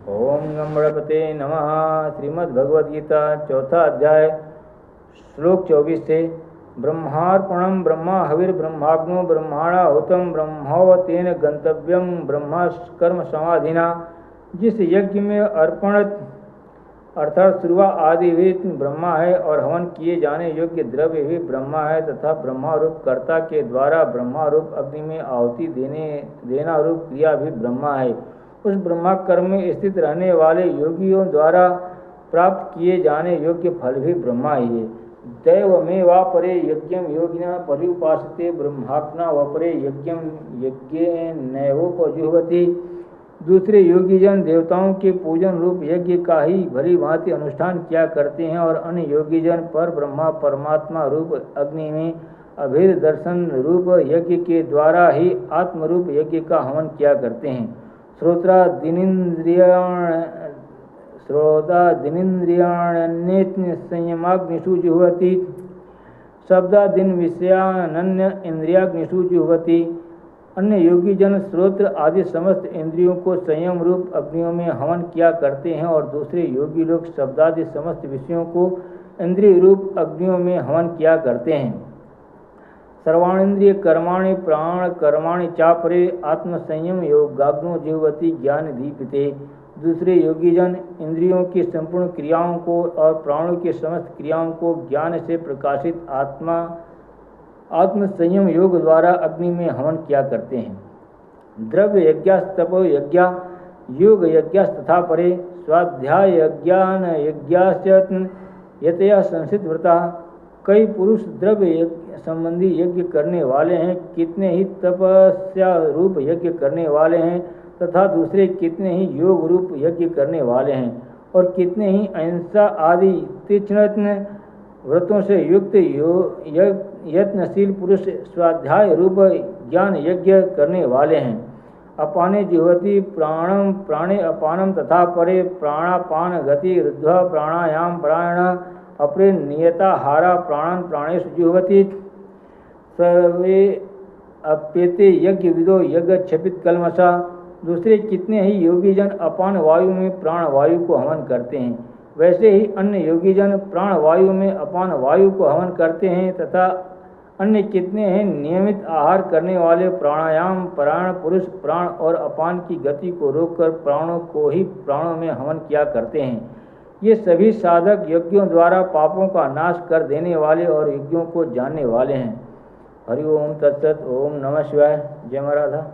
ओम गणपते नमः। श्रीमद्भगवद्गीता चौथा अध्याय श्लोक 24 से ब्रह्मार्पणम ब्रह्मा हविर्ब्रह्माग्नो ब्रह्माणा हुतम ब्रह्मोवतेन गंतव्यम ब्रह्मा कर्म समाधिना। जिस यज्ञ में अर्पण अर्थात शुरुआ आदि भी ब्रह्मा है और हवन किए जाने योग्य द्रव्य भी ब्रह्मा है तथा ब्रह्मारूप कर्ता के द्वारा ब्रह्मारूप अग्नि में आहुति देना रूप क्रिया भी ब्रह्मा है। उस ब्रह्मा कर्म में स्थित रहने वाले योगियों द्वारा प्राप्त किए जाने योग्य फल भी ब्रह्मा ही है। दैव में वा परे यज्ञम योगिना पर्युपासते ब्रह्मात्मा व परे यज्ञम यज्ञ नैवोपजुह्वति। दूसरे योगीजन देवताओं के पूजन रूप यज्ञ का ही भली भांति अनुष्ठान किया करते हैं और अन्य योगीजन पर ब्रह्मा परमात्मा रूप अग्नि में अभेद दर्शन रूप यज्ञ के द्वारा ही आत्मरूप यज्ञ का हवन किया करते हैं। श्रोतादिनिंद्रियाण्येन संयमाग्निषु जुह्वति। शब्दादीन विषयानन्य इंद्रियाग्निषु जुह्वति। अन्य योगी जन श्रोत्र आदि समस्त इंद्रियों को संयम रूप अग्नियों में हवन किया करते हैं और दूसरे योगी लोग शब्दादि समस्त विषयों को इंद्रिय रूप अग्नियों में हवन किया करते हैं। सर्वाणींद्रिय कर्माणि प्राण कर्माणि चापरे आत्मसंयम योगाग्नो जीवति ज्ञान दीपिते। दूसरे योगीजन इंद्रियों की संपूर्ण क्रियाओं को और प्राणों की समस्त क्रियाओं को ज्ञान से प्रकाशित आत्म संयम योग द्वारा अग्नि में हवन किया करते हैं। द्रव्य यज्ञास्तपो यज्ञ योग यज्ञास्तथा परे स्वाध्याय यज्ञान यज्ञास्य यतया संसित व्रता। कई पुरुष द्रव्य संबंधी यज्ञ करने वाले हैं, कितने ही तपस्या रूप यज्ञ करने वाले हैं तथा दूसरे कितने ही योग रूप यज्ञ करने वाले हैं और कितने ही अहिंसा आदि तीक्ष्ण व्रतों से युक्त यत्नशील पुरुष स्वाध्याय रूप ज्ञान यज्ञ करने वाले हैं। अपाने जुह्वति प्राणम प्राणे अपानम तथा परे प्राणापान गति रुद्ध्वा प्राणायाम प्राण अपरे नियताहारा प्राणन प्राणेषु जुह्वति। सर्वे अप्येते यज्ञ विदो यज्ञ क्षपित कलमसा। दूसरे कितने ही योगीजन अपान वायु में प्राण वायु को हवन करते हैं, वैसे ही अन्य योगीजन प्राण वायु में अपान वायु को हवन करते हैं तथा अन्य कितने हैं नियमित आहार करने वाले प्राणायाम प्राण पुरुष प्राण और अपान की गति को रोककर प्राणों को ही प्राणों में हवन किया करते हैं। ये सभी साधक यज्ञों द्वारा पापों का नाश कर देने वाले और यज्ञों को जानने वाले हैं। हरि ओम तत्सत। ओम नमः शिवाय। जय मां राधा।